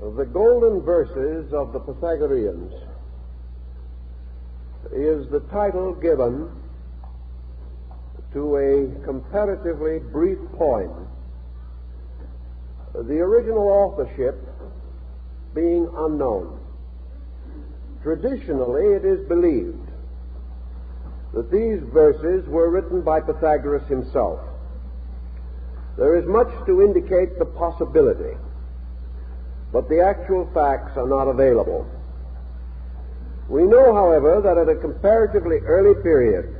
The Golden Verses of the Pythagoreans is the title given to a comparatively brief poem, the original authorship being unknown. Traditionally, it is believed that these verses were written by Pythagoras himself. There is much to indicate the possibility, but the actual facts are not available. We know, however, that at a comparatively early period,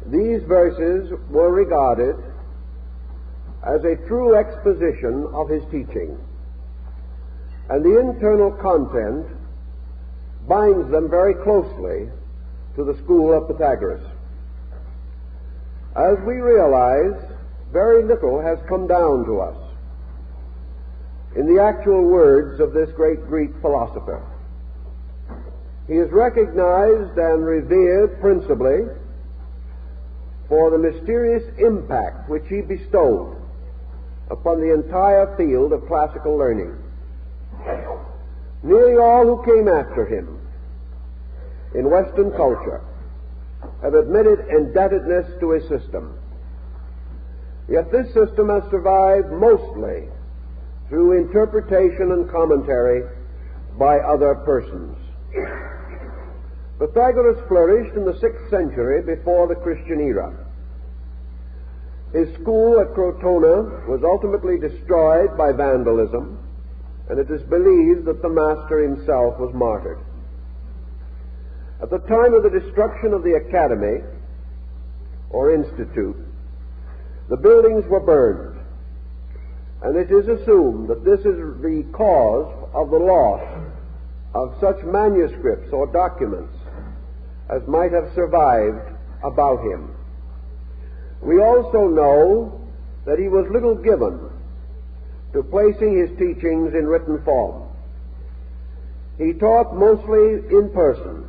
these verses were regarded as a true exposition of his teaching, and the internal content binds them very closely to the school of Pythagoras. As we realize, very little has come down to us in the actual words of this great Greek philosopher. He is recognized and revered principally for the mysterious impact which he bestowed upon the entire field of classical learning. Nearly all who came after him in Western culture have admitted indebtedness to his system. Yet this system has survived mostly through interpretation and commentary by other persons. Pythagoras flourished in the 6th century before the Christian era. His school at Crotona was ultimately destroyed by vandalism, and it is believed that the master himself was martyred. At the time of the destruction of the academy, or institute, the buildings were burned, and it is assumed that this is the cause of the loss of such manuscripts or documents as might have survived about him. We also know that he was little given to placing his teachings in written form. He taught mostly in person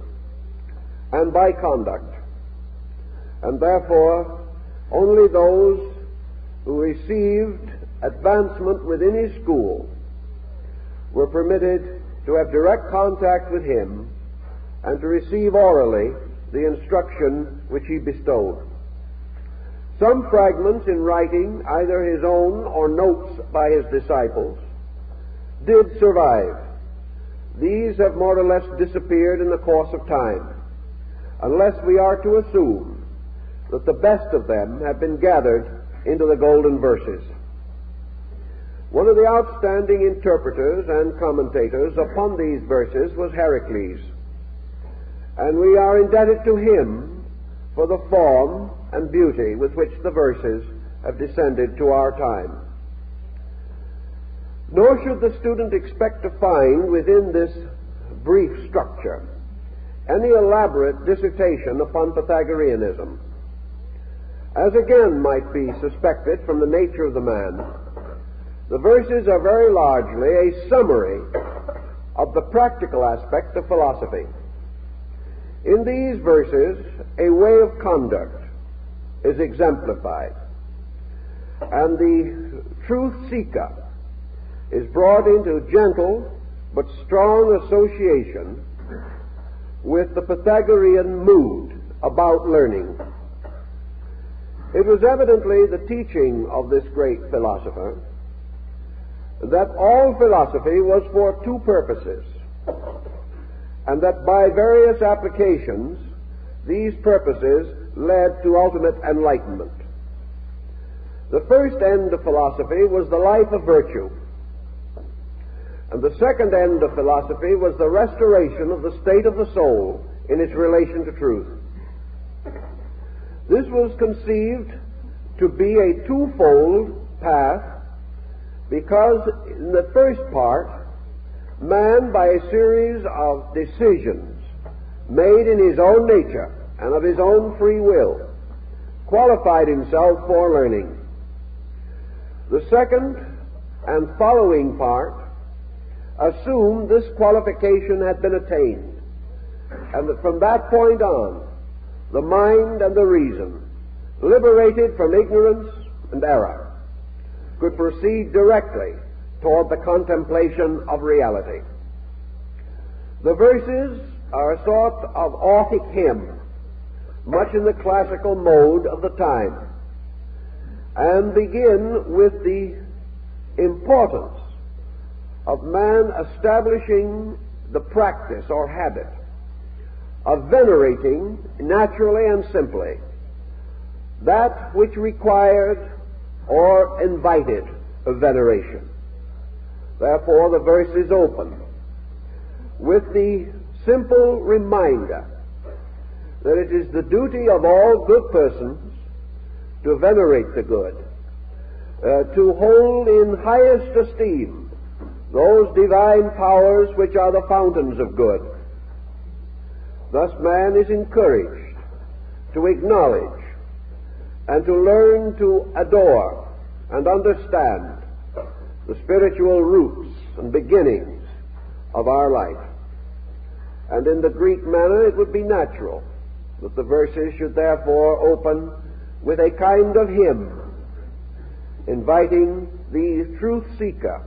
and by conduct, and therefore only those who received advancement within his school were permitted to have direct contact with him and to receive orally the instruction which he bestowed. Some fragments in writing, either his own or notes by his disciples, did survive. These have more or less disappeared in the course of time, unless we are to assume that the best of them have been gathered into the Golden Verses. One of the outstanding interpreters and commentators upon these verses was Heracles, and we are indebted to him for the form and beauty with which the verses have descended to our time. Nor should the student expect to find within this brief structure any elaborate dissertation upon Pythagoreanism. As again might be suspected from the nature of the man, the verses are very largely a summary of the practical aspect of philosophy. In these verses, a way of conduct is exemplified, and the truth seeker is brought into gentle but strong association with the Pythagorean mood about learning. It was evidently the teaching of this great philosopher that all philosophy was for two purposes, and that by various applications these purposes led to ultimate enlightenment. The first end of philosophy was the life of virtue, and the second end of philosophy was the restoration of the state of the soul in its relation to truth. This was conceived to be a twofold path, because in the first part, man, by a series of decisions made in his own nature and of his own free will, qualified himself for learning. The second and following part assumed this qualification had been attained, and that from that point on, the mind and the reason, liberated from ignorance and error, could proceed directly toward the contemplation of reality. The verses are a sort of Orphic hymn, much in the classical mode of the time, and begin with the importance of man establishing the practice or habit of venerating naturally and simply that which required or invited a veneration. Therefore, the verse is open with the simple reminder that it is the duty of all good persons to venerate the good, to hold in highest esteem those divine powers which are the fountains of good. Thus man is encouraged to acknowledge and to learn to adore and understand the spiritual roots and beginnings of our life. And in the Greek manner, it would be natural that the verses should therefore open with a kind of hymn, inviting the truth seeker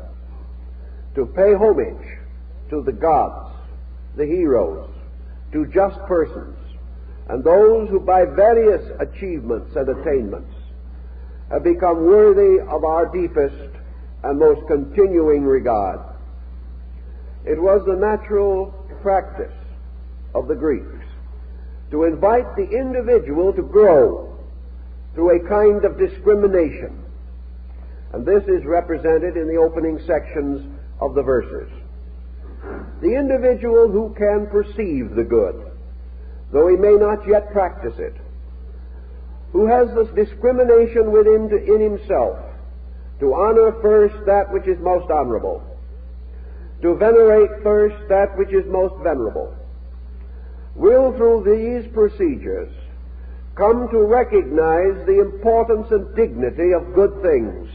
to pay homage to the gods, the heroes, to just persons, and those who by various achievements and attainments have become worthy of our deepest and most continuing regard. It was the natural practice of the Greeks to invite the individual to grow through a kind of discrimination, and this is represented in the opening sections of the verses. The individual who can perceive the good, though he may not yet practice it, who has this discrimination within in himself to honor first that which is most honorable, to venerate first that which is most venerable, will through these procedures come to recognize the importance and dignity of good things.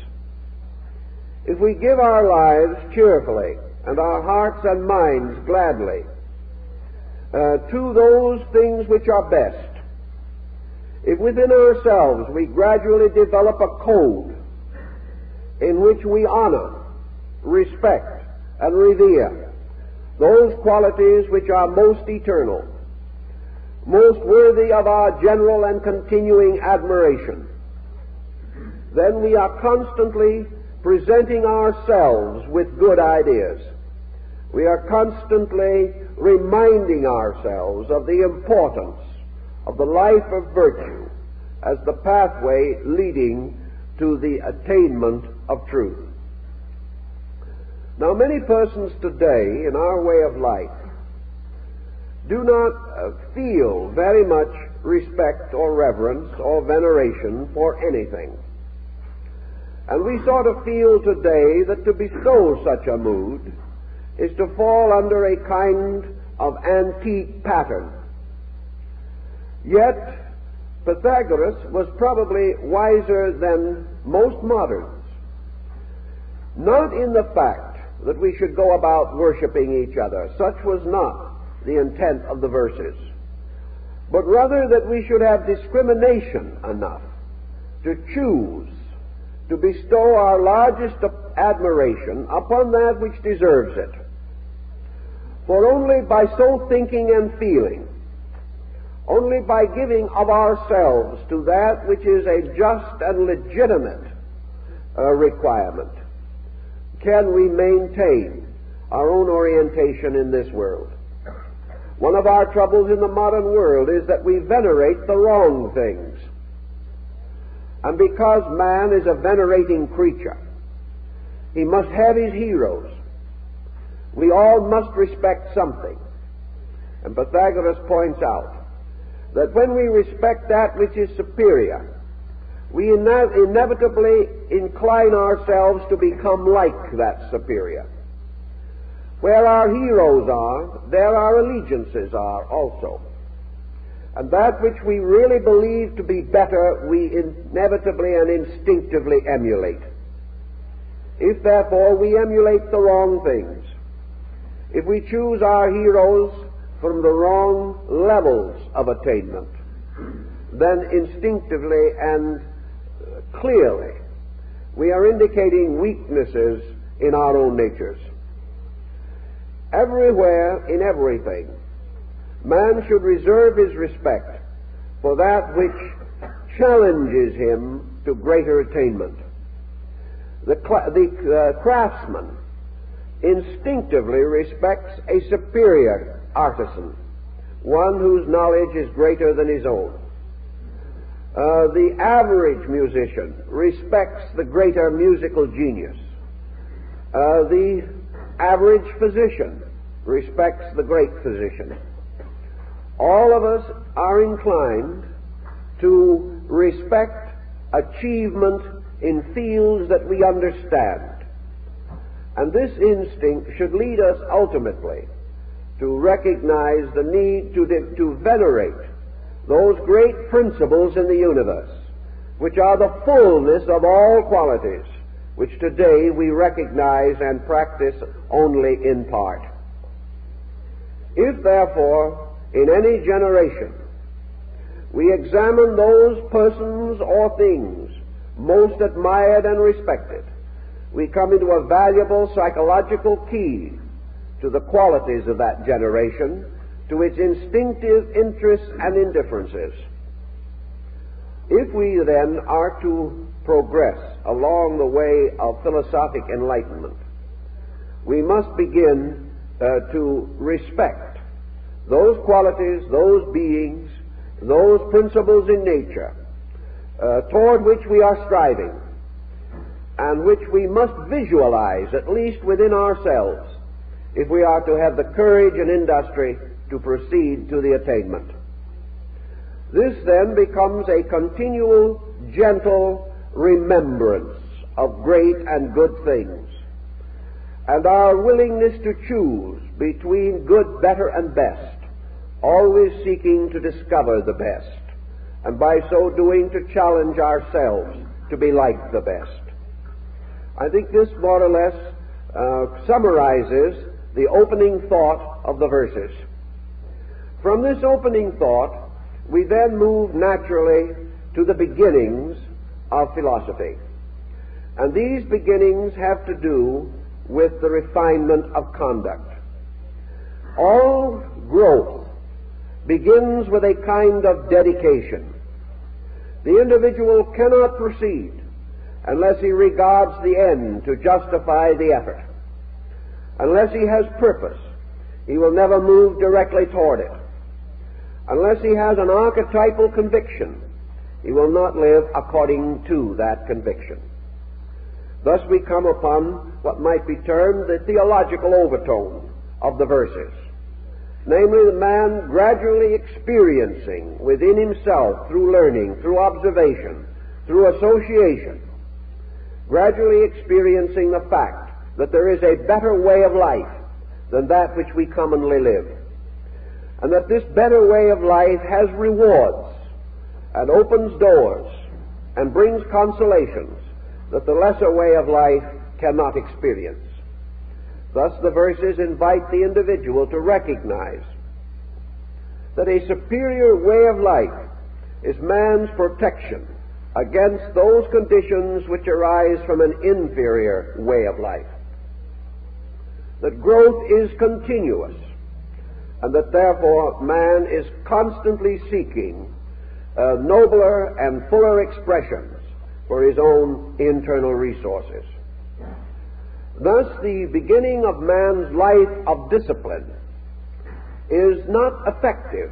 If we give our lives cheerfully and our hearts and minds gladly to those things which are best, if within ourselves we gradually develop a code in which we honor, respect, and revere those qualities which are most eternal, most worthy of our general and continuing admiration, then we are constantly presenting ourselves with good ideas. We are constantly reminding ourselves of the importance of the life of virtue as the pathway leading to the attainment of truth. Now, many persons today in our way of life do not feel very much respect or reverence or veneration for anything. And we sort of feel today that to bestow such a mood is to fall under a kind of antique pattern. Yet, Pythagoras was probably wiser than most moderns, not in the fact that we should go about worshiping each other. Such was not the intent of the verses, but rather that we should have discrimination enough to choose to bestow our largest admiration upon that which deserves it. For only by so thinking and feeling, only by giving of ourselves to that which is a just and legitimate requirement, can we maintain our own orientation in this world. One of our troubles in the modern world is that we venerate the wrong things. And because man is a venerating creature, he must have his heroes. We all must respect something. And Pythagoras points out that when we respect that which is superior, we inevitably incline ourselves to become like that superior. Where our heroes are, there our allegiances are also. And that which we really believe to be better, we inevitably and instinctively emulate. If, therefore, we emulate the wrong things, if we choose our heroes from the wrong levels of attainment, then instinctively and clearly we are indicating weaknesses in our own natures. Everywhere, in everything, man should reserve his respect for that which challenges him to greater attainment. The craftsman instinctively respects a superior artisan, one whose knowledge is greater than his own. The average musician respects the greater musical genius. The average physician respects the great physician. All of us are inclined to respect achievement in fields that we understand. And this instinct should lead us ultimately to recognize the need to venerate those great principles in the universe, which are the fullness of all qualities, which today we recognize and practice only in part. If, therefore, in any generation we examine those persons or things most admired and respected, we come into a valuable psychological key to the qualities of that generation, to its instinctive interests and indifferences. If we then are to progress along the way of philosophic enlightenment, we must begin to respect those qualities, those beings, those principles in nature toward which we are striving, and which we must visualize, at least within ourselves, if we are to have the courage and industry to proceed to the attainment. This then becomes a continual, gentle remembrance of great and good things, and our willingness to choose between good, better, and best, always seeking to discover the best, and by so doing to challenge ourselves to be like the best. I think this more or less summarizes the opening thought of the verses. From this opening thought, we then move naturally to the beginnings of philosophy. And these beginnings have to do with the refinement of conduct. All growth begins with a kind of dedication. The individual cannot proceed unless he regards the end to justify the effort. Unless he has purpose, he will never move directly toward it. Unless he has an archetypal conviction, he will not live according to that conviction. Thus we come upon what might be termed the theological overtone of the verses, namely the man gradually experiencing within himself, through learning, through observation, through association, gradually experiencing the fact that there is a better way of life than that which we commonly live, and that this better way of life has rewards and opens doors and brings consolations that the lesser way of life cannot experience. Thus the verses invite the individual to recognize that a superior way of life is man's protection against those conditions which arise from an inferior way of life. That growth is continuous, and that therefore man is constantly seeking nobler and fuller expressions for his own internal resources. Thus, the beginning of man's life of discipline is not effective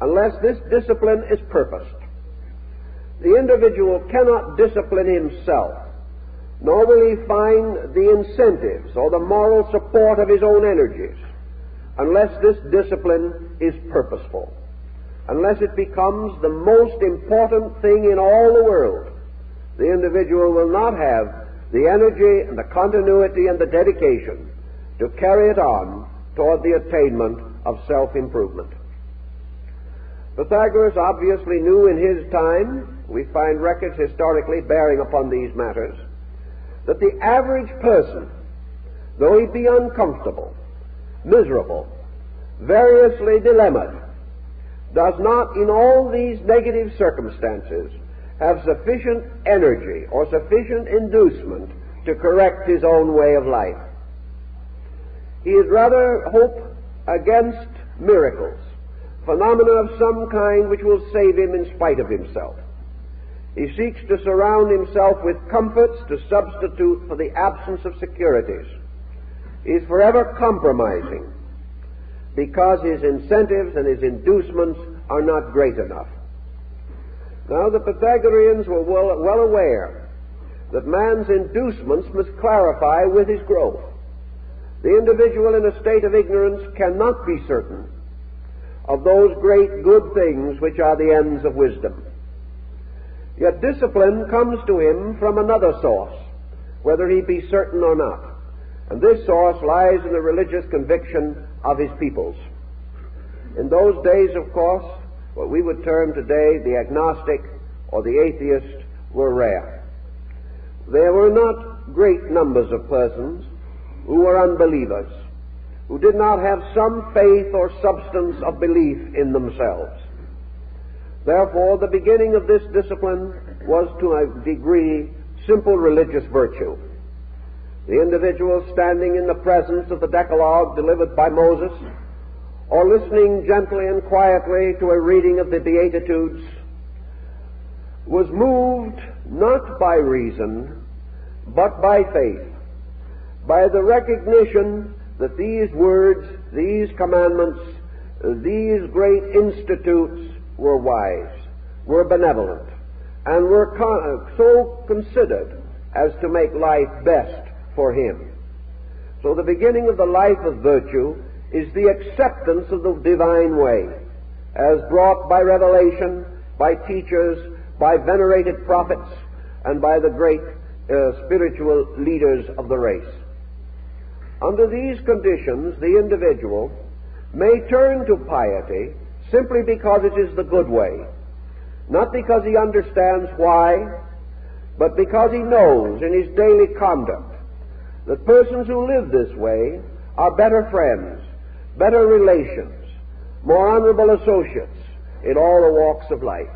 unless this discipline is purposed. The individual cannot discipline himself, nor will he find the incentives or the moral support of his own energies unless this discipline is purposeful, unless it becomes the most important thing in all the world. The individual will not have the energy and the continuity and the dedication to carry it on toward the attainment of self-improvement. Pythagoras obviously knew in his time, we find records historically bearing upon these matters, that the average person, though he be uncomfortable, miserable, variously dilemmaed, does not in all these negative circumstances have sufficient energy or sufficient inducement to correct his own way of life. He is rather hope against miracles, phenomena of some kind which will save him in spite of himself. He seeks to surround himself with comforts to substitute for the absence of securities. He is forever compromising because his incentives and his inducements are not great enough. Now, the Pythagoreans were well aware that man's inducements must clarify with his growth. The individual in a state of ignorance cannot be certain of those great good things which are the ends of wisdom. Yet discipline comes to him from another source, whether he be certain or not. And this source lies in the religious conviction of his peoples. In those days, of course, what we would term today the agnostic or the atheist were rare. There were not great numbers of persons who were unbelievers, who did not have some faith or substance of belief in themselves. Therefore, the beginning of this discipline was to a degree simple religious virtue. The individual standing in the presence of the Decalogue delivered by Moses, or listening gently and quietly to a reading of the Beatitudes, was moved not by reason, but by faith, by the recognition that these words, these commandments, these great institutes were wise, were benevolent, and were so considered as to make life best for him. So the beginning of the life of virtue is the acceptance of the divine way, as brought by revelation, by teachers, by venerated prophets, and by the great spiritual leaders of the race. Under these conditions, the individual may turn to piety simply because it is the good way, not because he understands why, but because he knows in his daily conduct that persons who live this way are better friends, better relations, more honorable associates in all the walks of life.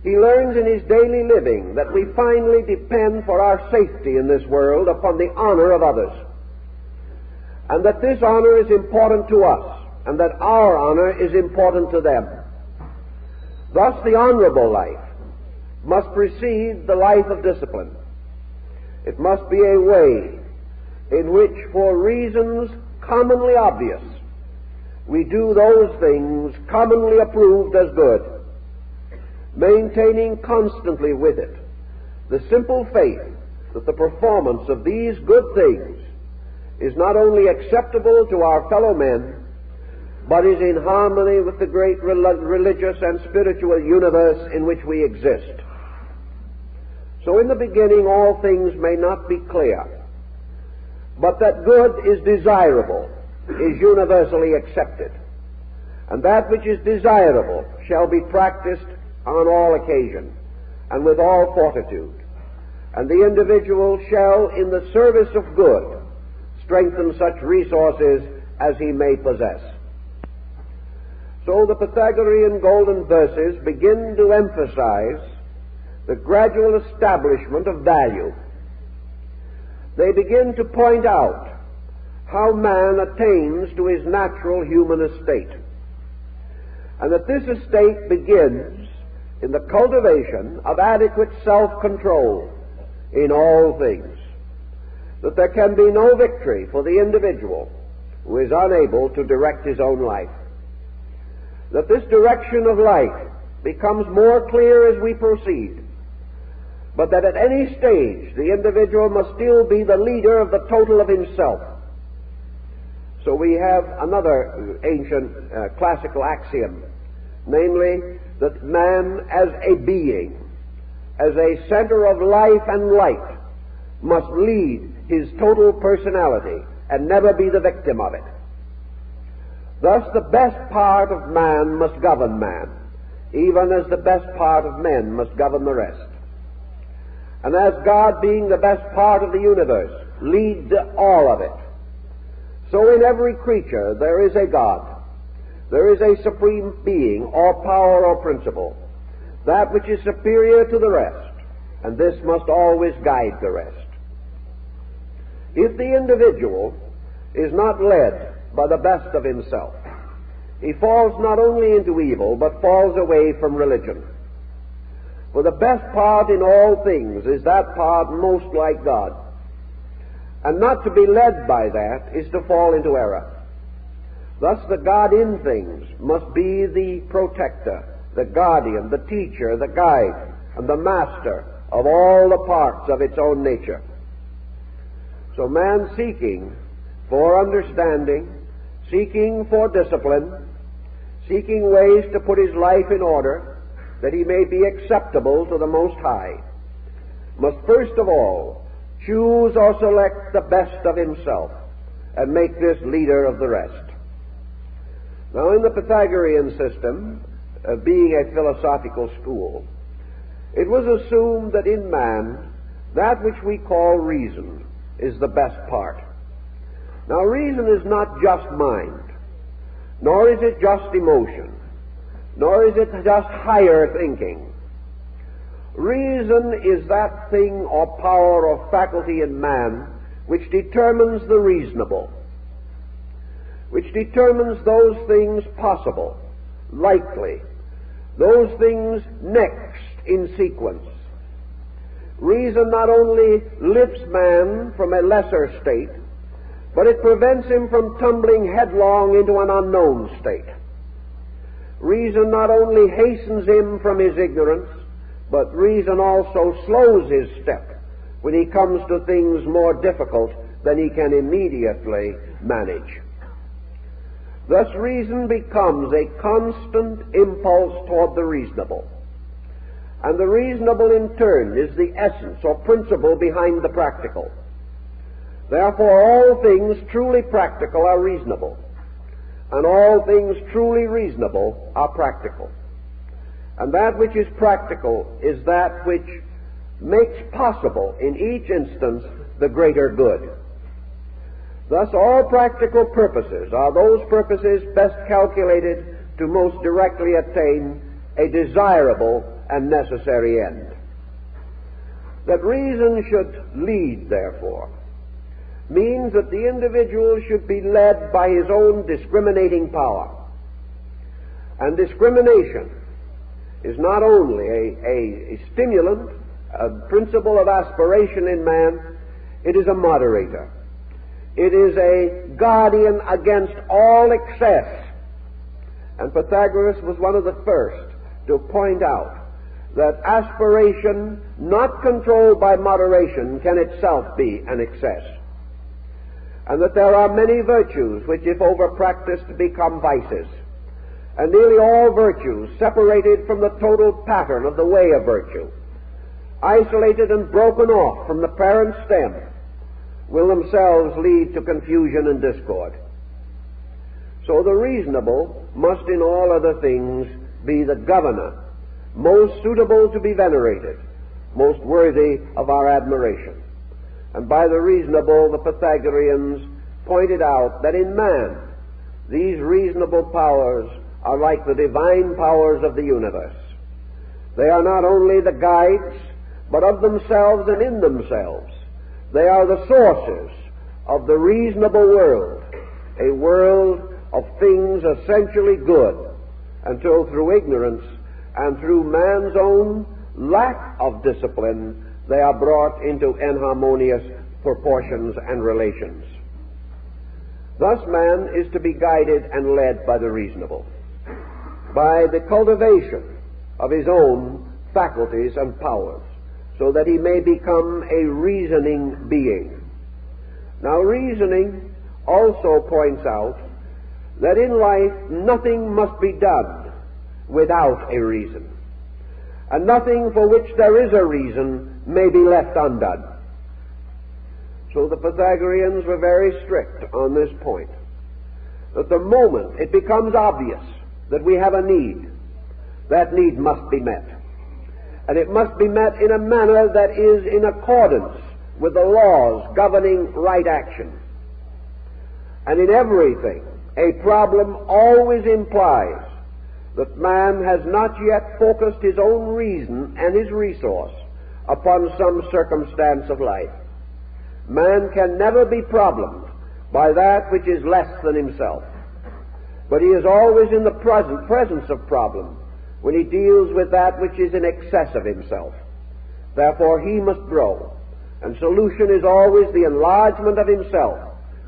He learns in his daily living that we finally depend for our safety in this world upon the honor of others, and that this honor is important to us, and that our honor is important to them. Thus, the honorable life must precede the life of discipline. It must be a way in which, for reasons commonly obvious, we do those things commonly approved as good, maintaining constantly with it the simple faith that the performance of these good things is not only acceptable to our fellow men, but is in harmony with the great religious and spiritual universe in which we exist. So in the beginning all things may not be clear, but that good is desirable is universally accepted, and that which is desirable shall be practiced on all occasion and with all fortitude, and the individual shall, in the service of good, strengthen such resources as he may possess. So the Pythagorean golden verses begin to emphasize the gradual establishment of value. They begin to point out how man attains to his natural human estate, and that this estate begins in the cultivation of adequate self-control in all things, that there can be no victory for the individual who is unable to direct his own life, that this direction of life becomes more clear as we proceed, but that at any stage the individual must still be the leader of the total of himself. So we have another ancient classical axiom, namely that man as a being, as a center of life and light, must lead his total personality and never be the victim of it. Thus the best part of man must govern man, even as the best part of men must govern the rest. And as God, being the best part of the universe, leads all of it, so in every creature there is a God. There is a supreme being, or power, or principle, that which is superior to the rest, and this must always guide the rest. if the individual is not led by the best of himself, he falls not only into evil, but falls away from religion. For the best part in all things is that part most like God. And not to be led by that is to fall into error. Thus the God in things must be the protector, the guardian, the teacher, the guide, and the master of all the parts of its own nature. So man seeking for understanding, seeking for discipline, seeking ways to put his life in order that he may be acceptable to the Most High, must first of all choose or select the best of himself and make this leader of the rest. Now, in the Pythagorean system, being a philosophical school, it was assumed that in man that which we call reason is the best part. Now, reason is not just mind, nor is it just emotion, nor is it just higher thinking. Reason is that thing or power or faculty in man which determines the reasonable, which determines those things possible, likely, those things next in sequence. Reason not only lifts man from a lesser state, but it prevents him from tumbling headlong into an unknown state. Reason not only hastens him from his ignorance, but reason also slows his step when he comes to things more difficult than he can immediately manage. Thus reason becomes a constant impulse toward the reasonable. And the reasonable in turn is the essence or principle behind the practical. Therefore all things truly practical are reasonable, and all things truly reasonable are practical. And that which is practical is that which makes possible in each instance the greater good. Thus all practical purposes are those purposes best calculated to most directly attain a desirable and necessary end. That reason should lead, therefore, means that the individual should be led by his own discriminating power. And discrimination is not only a stimulant, a principle of aspiration in man, it is a moderator. It is a guardian against all excess. And Pythagoras was one of the first to point out that aspiration not controlled by moderation can itself be an excess, and that there are many virtues which, if over-practiced, become vices, and nearly all virtues separated from the total pattern of the way of virtue, isolated and broken off from the parent stem, will themselves lead to confusion and discord. So the reasonable must in all other things be the governor, most suitable to be venerated, most worthy of our admiration. And by the reasonable, the Pythagoreans pointed out that in man these reasonable powers are like the divine powers of the universe. They are not only the guides, but of themselves and in themselves. They are the sources of the reasonable world, a world of things essentially good, until through ignorance and through man's own lack of discipline they are brought into inharmonious proportions and relations. Thus man is to be guided and led by the reasonable, by the cultivation of his own faculties and powers, so that he may become a reasoning being. Now reasoning also points out that in life nothing must be done without a reason, and nothing for which there is a reason may be left undone. So the Pythagoreans were very strict on this point, that the moment it becomes obvious that we have a need, that need must be met. And it must be met in a manner that is in accordance with the laws governing right action. And in everything, a problem always implies that man has not yet focused his own reason and his resource upon some circumstance of life. Man can never be problemed by that which is less than himself, but he is always in the presence of problem when he deals with that which is in excess of himself. Therefore he must grow, and solution is always the enlargement of himself,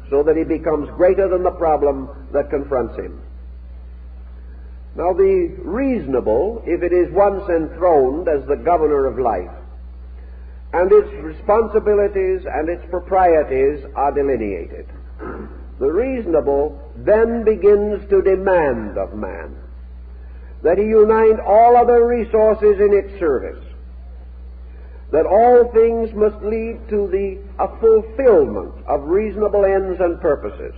so that he becomes greater than the problem that confronts him. Now the reasonable, if it is once enthroned as the governor of life, and its responsibilities and its proprieties are delineated, the reasonable then begins to demand of man that he unite all other resources in its service, that all things must lead to a fulfillment of reasonable ends and purposes,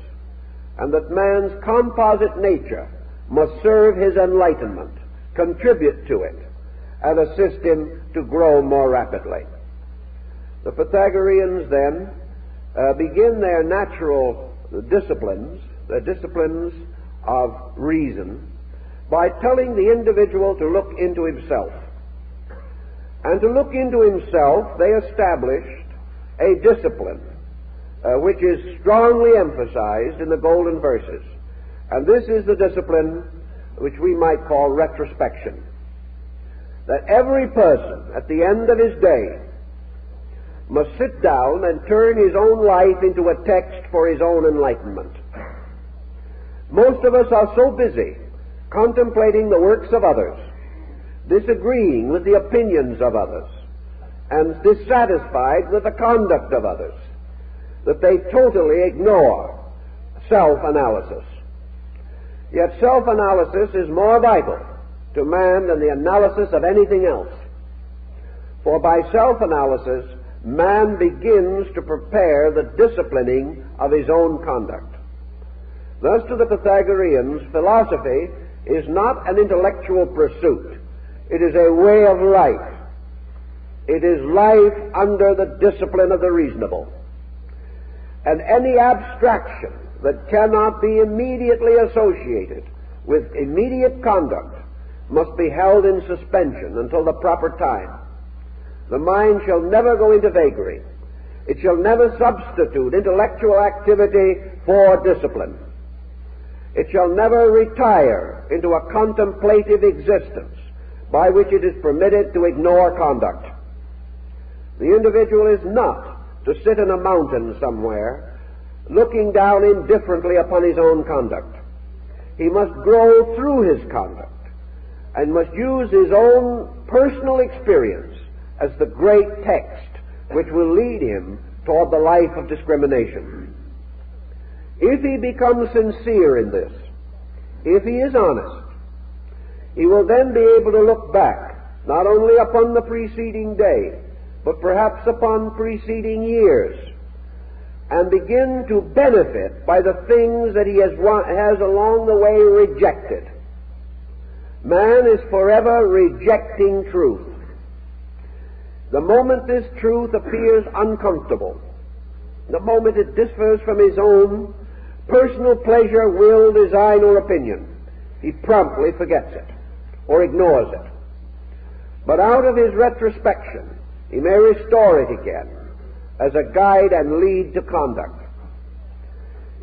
and that man's composite nature must serve his enlightenment, contribute to it, and assist him to grow more rapidly. The Pythagoreans then begin their natural disciplines, the disciplines of reason, by telling the individual to look into himself. And to look into himself, they established a discipline which is strongly emphasized in the golden verses. And this is the discipline which we might call retrospection. That every person at the end of his day must sit down and turn his own life into a text for his own enlightenment. Most of us are so busy contemplating the works of others, disagreeing with the opinions of others, and dissatisfied with the conduct of others, that they totally ignore self-analysis. Yet self-analysis is more vital to man than the analysis of anything else. For by self-analysis, man begins to prepare the disciplining of his own conduct. Thus, to the Pythagoreans, philosophy is not an intellectual pursuit. It is a way of life. It is life under the discipline of the reasonable. And any abstraction that cannot be immediately associated with immediate conduct must be held in suspension until the proper time. The mind shall never go into vagary. It shall never substitute intellectual activity for discipline. It shall never retire into a contemplative existence by which it is permitted to ignore conduct. The individual is not to sit in a mountain somewhere looking down indifferently upon his own conduct. He must grow through his conduct and must use his own personal experience as the great text which will lead him toward the life of discrimination. If he becomes sincere in this, if he is honest, he will then be able to look back not only upon the preceding day, but perhaps upon preceding years, and begin to benefit by the things that he has along the way rejected. Man is forever rejecting truth. The moment this truth appears uncomfortable, the moment it differs from his own personal pleasure, will, design, or opinion, he promptly forgets it or ignores it. But out of his retrospection, he may restore it again as a guide and lead to conduct.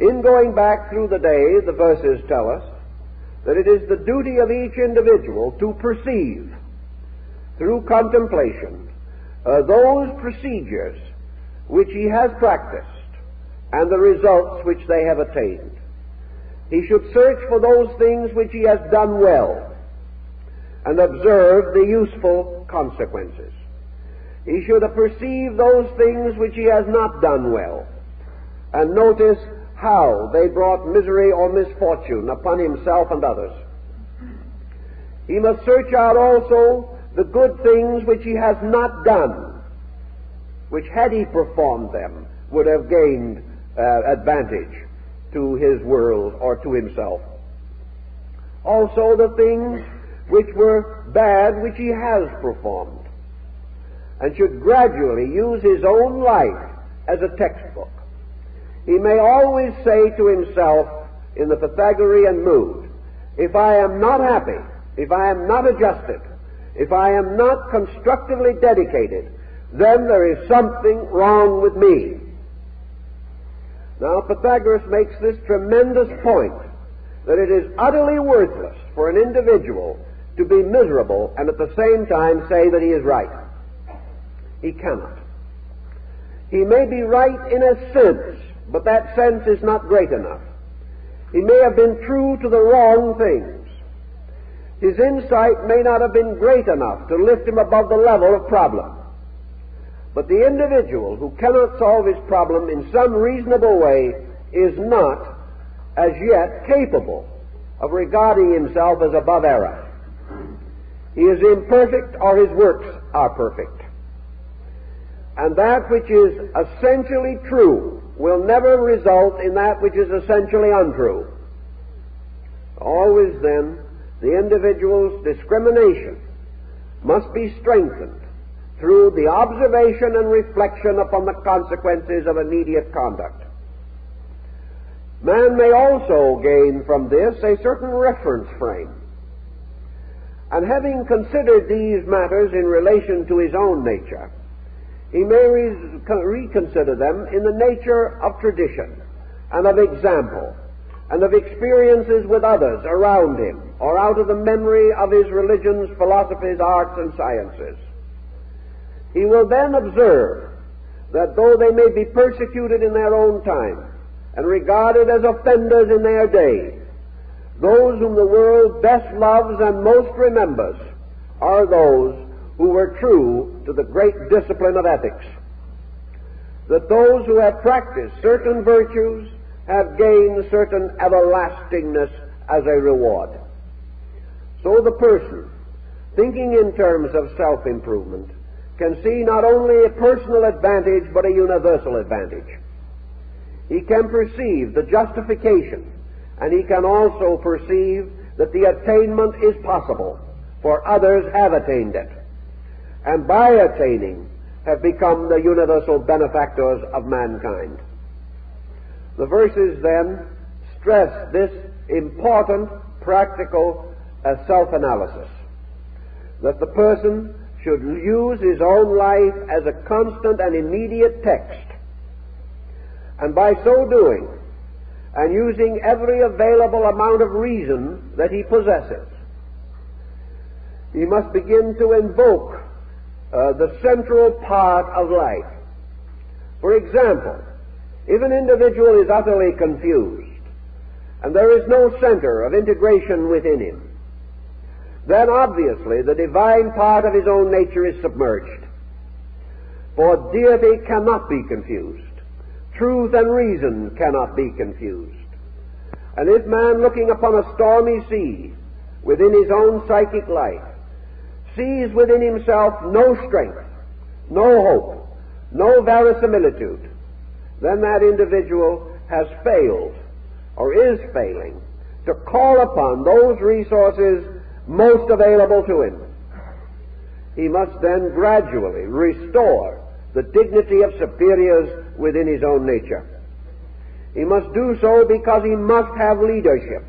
In going back through the day, the verses tell us that it is the duty of each individual to perceive through contemplation those procedures which he has practiced and the results which they have attained. He should search for those things which he has done well and observe the useful consequences. He should perceive those things which he has not done well and notice how they brought misery or misfortune upon himself and others. He must search out also the good things which he has not done, which had he performed them would have gained advantage to his world or to himself. Also the things which were bad which he has performed, and should gradually use his own life as a textbook. He may always say to himself in the Pythagorean mood, if I am not happy, if I am not adjusted, if I am not constructively dedicated, then there is something wrong with me. Now, Pythagoras makes this tremendous point, that it is utterly worthless for an individual to be miserable and at the same time say that he is right. He cannot. He may be right in a sense, but that sense is not great enough. He may have been true to the wrong things. His insight may not have been great enough to lift him above the level of problem. But the individual who cannot solve his problem in some reasonable way is not, as yet, capable of regarding himself as above error. He is imperfect, or his works are perfect. And that which is essentially true will never result in that which is essentially untrue. Always, then, the individual's discrimination must be strengthened through the observation and reflection upon the consequences of immediate conduct. Man may also gain from this a certain reference frame. And having considered these matters in relation to his own nature, he may reconsider them in the nature of tradition and of example and of experiences with others around him, or out of the memory of his religions, philosophies, arts, and sciences. He will then observe that though they may be persecuted in their own time and regarded as offenders in their day, those whom the world best loves and most remembers are those who were true to the great discipline of ethics. That those who have practiced certain virtues have gained certain everlastingness as a reward. So the person, thinking in terms of self-improvement, can see not only a personal advantage but a universal advantage. He can perceive the justification, and he can also perceive that the attainment is possible, for others have attained it, and by attaining have become the universal benefactors of mankind. The verses then stress this important practical self-analysis, that the person should use his own life as a constant and immediate text, and by so doing, and using every available amount of reason that he possesses, he must begin to invoke the central part of life. For example, if an individual is utterly confused, and there is no center of integration within him, then obviously the divine part of his own nature is submerged. For deity cannot be confused. Truth and reason cannot be confused. And if man, looking upon a stormy sea within his own psychic life, sees within himself no strength, no hope, no verisimilitude, then that individual has failed, or is failing, to call upon those resources most available to him. He must then gradually restore the dignity of superiors within his own nature. He must do so because he must have leadership.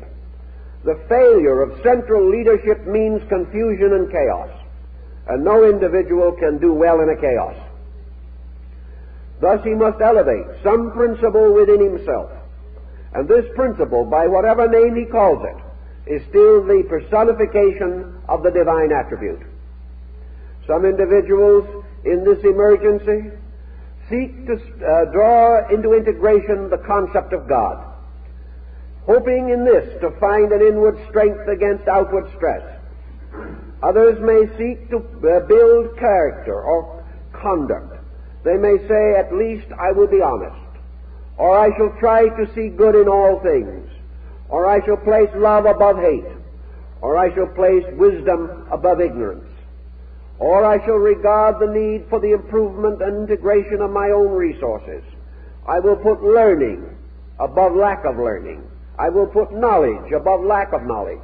The failure of central leadership means confusion and chaos, and no individual can do well in a chaos. Thus he must elevate some principle within himself, and this principle, by whatever name he calls it, is still the personification of the divine attribute. Some individuals in this emergency seek to draw into integration the concept of God, hoping in this to find an inward strength against outward stress. Others may seek to build character or conduct. They may say, at least I will be honest, or I shall try to see good in all things, or I shall place love above hate, or I shall place wisdom above ignorance, or I shall regard the need for the improvement and integration of my own resources. I will put learning above lack of learning. I will put knowledge above lack of knowledge.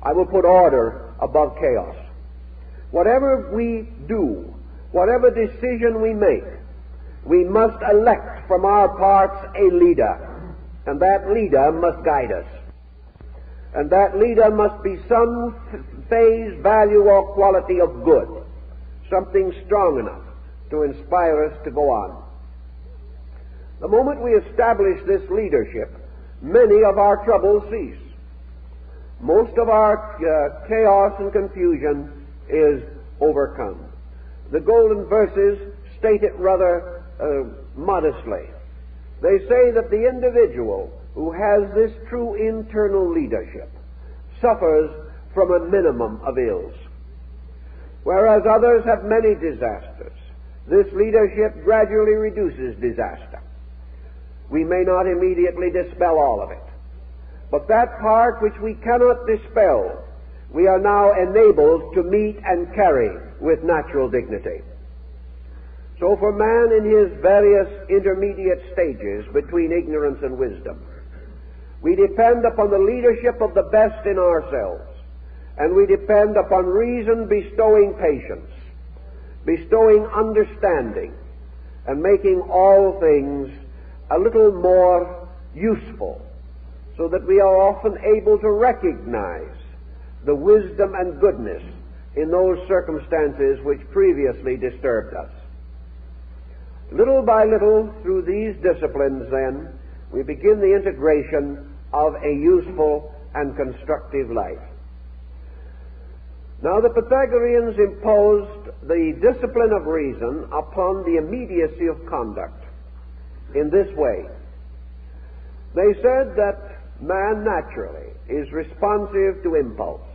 I will put order above chaos. Whatever we do, whatever decision we make, we must elect from our parts a leader, and that leader must guide us. And that leader must be some phase, value, or quality of good, something strong enough to inspire us to go on. The moment we establish this leadership, many of our troubles cease. Most of our chaos and confusion is overcome. The golden verses state it rather modestly. They say that the individual who has this true internal leadership suffers from a minimum of ills, whereas others have many disasters. This leadership gradually reduces disaster. We may not immediately dispel all of it, but that part which we cannot dispel, we are now enabled to meet and carry with natural dignity. So for man in his various intermediate stages between ignorance and wisdom, we depend upon the leadership of the best in ourselves, and we depend upon reason bestowing patience, bestowing understanding, and making all things a little more useful, so that we are often able to recognize the wisdom and goodness in those circumstances which previously disturbed us. Little by little, through these disciplines, then, we begin the integration of a useful and constructive life. Now, the Pythagoreans imposed the discipline of reason upon the immediacy of conduct in this way. They said that man naturally is responsive to impulse,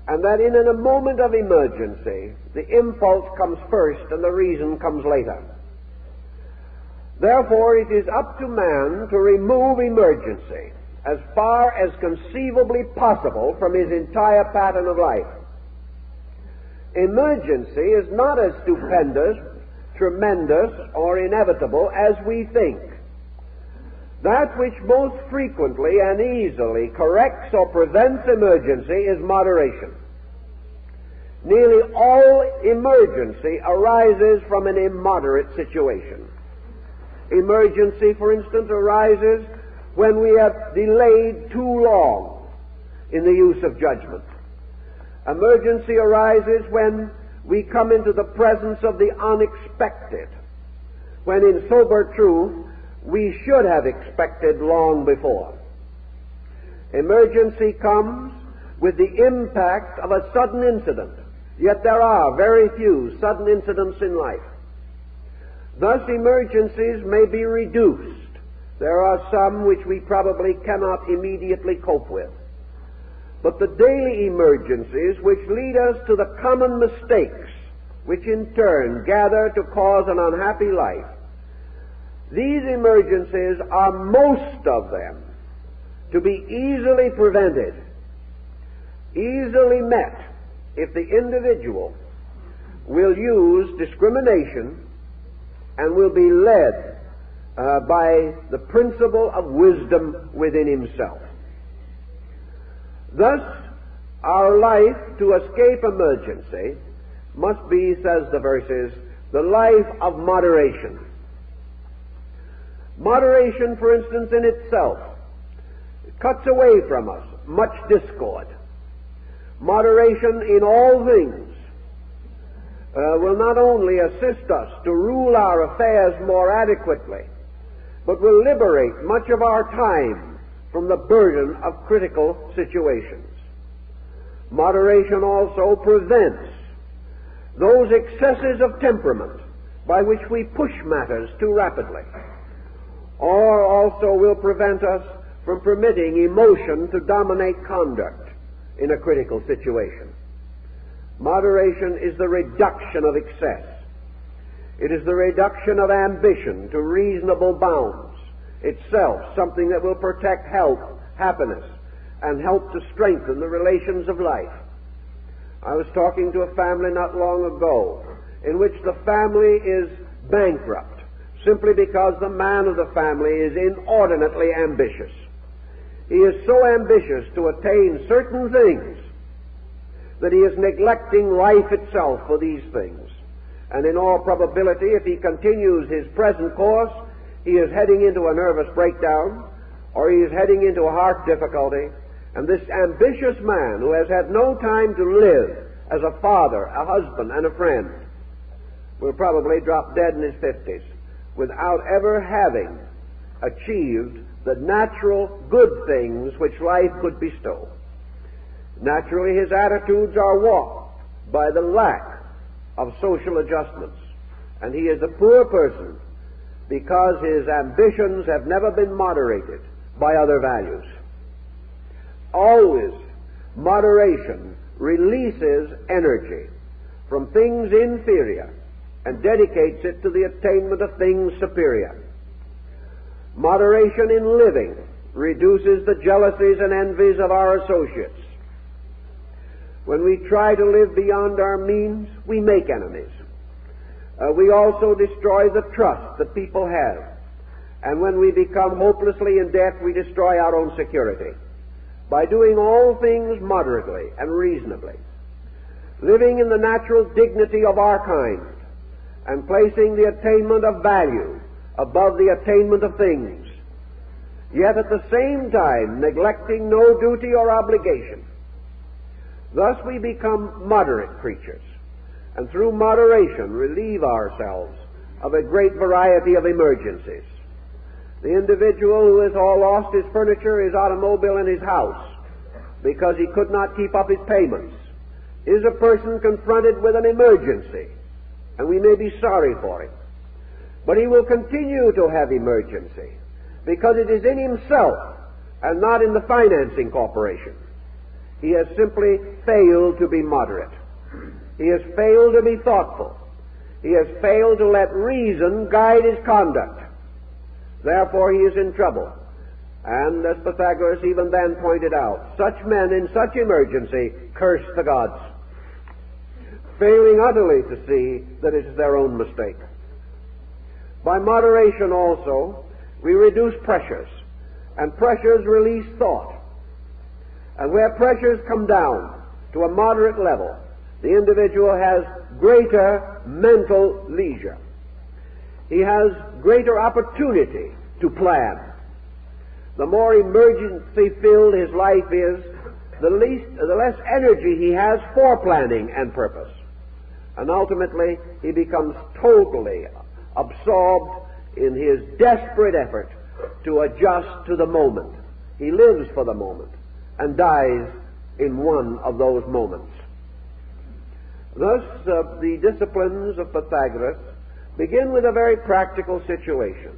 and that in a moment of emergency, the impulse comes first and the reason comes later. Therefore, it is up to man to remove emergency as far as conceivably possible from his entire pattern of life. Emergency is not as stupendous, tremendous, or inevitable as we think. That which most frequently and easily corrects or prevents emergency is moderation. Nearly all emergency arises from an immoderate situation. Emergency, for instance, arises when we have delayed too long in the use of judgment. Emergency arises when we come into the presence of the unexpected, when in sober truth we should have expected long before. Emergency comes with the impact of a sudden incident, yet there are very few sudden incidents in life. Thus, emergencies may be reduced. There are some which we probably cannot immediately cope with. But the daily emergencies which lead us to the common mistakes, which in turn gather to cause an unhappy life, these emergencies are most of them to be easily prevented, easily met, if the individual will use discrimination and will be led by the principle of wisdom within himself. Thus, our life to escape emergency must be, says the verses, the life of moderation. Moderation, for instance, in itself cuts away from us much discord. Moderation in all things will not only assist us to rule our affairs more adequately, but will liberate much of our time from the burden of critical situations. Moderation also prevents those excesses of temperament by which we push matters too rapidly, or also will prevent us from permitting emotion to dominate conduct in a critical situation. Moderation is the reduction of excess. It is the reduction of ambition to reasonable bounds, itself something that will protect health, happiness, and help to strengthen the relations of life. I was talking to a family not long ago in which the family is bankrupt simply because the man of the family is inordinately ambitious. He is so ambitious to attain certain things that he is neglecting life itself for these things. And in all probability, if he continues his present course, he is heading into a nervous breakdown, or he is heading into a heart difficulty. And this ambitious man, who has had no time to live as a father, a husband, and a friend, will probably drop dead in his 50s, without ever having achieved the natural good things which life could bestow. Naturally, his attitudes are warped by the lack of social adjustments, and he is a poor person because his ambitions have never been moderated by other values. Always, moderation releases energy from things inferior and dedicates it to the attainment of things superior. Moderation in living reduces the jealousies and envies of our associates. When we try to live beyond our means, we make enemies. We also destroy the trust that people have. And when we become hopelessly in debt, we destroy our own security. By doing all things moderately and reasonably, living in the natural dignity of our kind, and placing the attainment of value above the attainment of things, yet at the same time neglecting no duty or obligation. Thus we become moderate creatures, and through moderation relieve ourselves of a great variety of emergencies. The individual who has all lost his furniture, his automobile, and his house because he could not keep up his payments is a person confronted with an emergency, and we may be sorry for him. But he will continue to have emergency because it is in himself and not in the financing corporation. He has simply failed to be moderate. He has failed to be thoughtful. He has failed to let reason guide his conduct. Therefore he is in trouble. And as Pythagoras even then pointed out, such men in such emergency curse the gods, failing utterly to see that it is their own mistake. By moderation also, we reduce pressures, and pressures release thought. And where pressures come down to a moderate level, the individual has greater mental leisure. He has greater opportunity to plan. The more emergency-filled his life is, the less energy he has for planning and purpose. And ultimately, he becomes totally absorbed in his desperate effort to adjust to the moment. He lives for the moment and dies in one of those moments. Thus, the disciplines of Pythagoras begin with a very practical situation,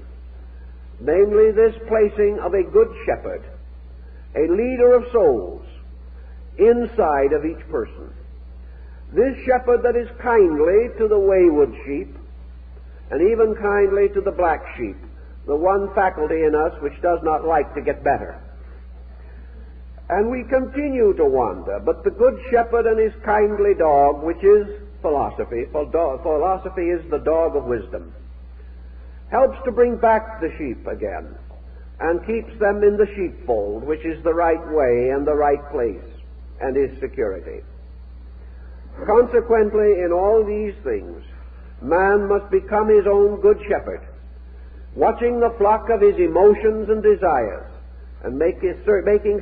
namely this placing of a good shepherd, a leader of souls, inside of each person. This shepherd that is kindly to the wayward sheep, and even kindly to the black sheep, the one faculty in us which does not like to get better. And we continue to wander, but the good shepherd and his kindly dog, which is philosophy, for philosophy is the dog of wisdom, helps to bring back the sheep again, and keeps them in the sheepfold, which is the right way and the right place, and is security. Consequently, in all these things, man must become his own good shepherd, watching the flock of his emotions and desires, and making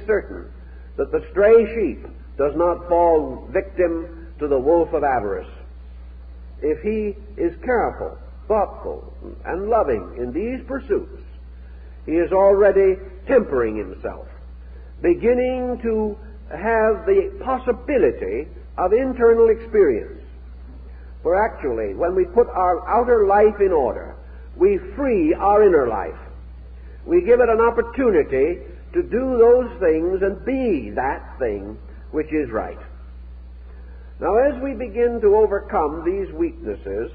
certain that the stray sheep does not fall victim to the wolf of avarice. If he is careful, thoughtful, and loving in these pursuits, he is already tempering himself, beginning to have the possibility of internal experience. For actually, when we put our outer life in order, we free our inner life. We give it an opportunity to do those things and be that thing which is right. Now, as we begin to overcome these weaknesses,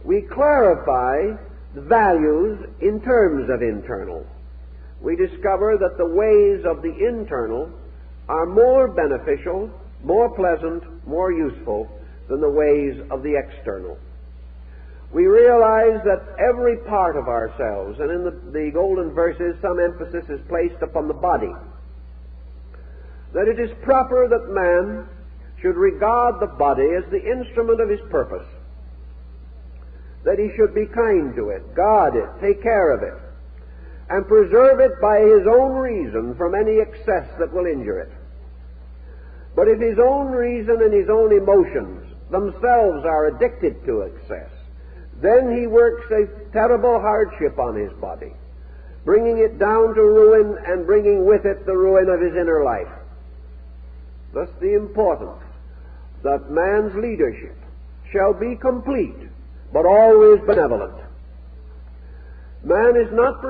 we clarify the values in terms of internal. We discover that the ways of the internal are more beneficial, more pleasant, more useful than the ways of the external. We realize that every part of ourselves, and in the golden verses some emphasis is placed upon the body, that it is proper that man should regard the body as the instrument of his purpose, that he should be kind to it, guard it, take care of it, and preserve it by his own reason from any excess that will injure it. But if his own reason and his own emotions themselves are addicted to excess, then he works a terrible hardship on his body, bringing it down to ruin and bringing with it the ruin of his inner life. Thus the importance that man's leadership shall be complete, but always benevolent. Man is not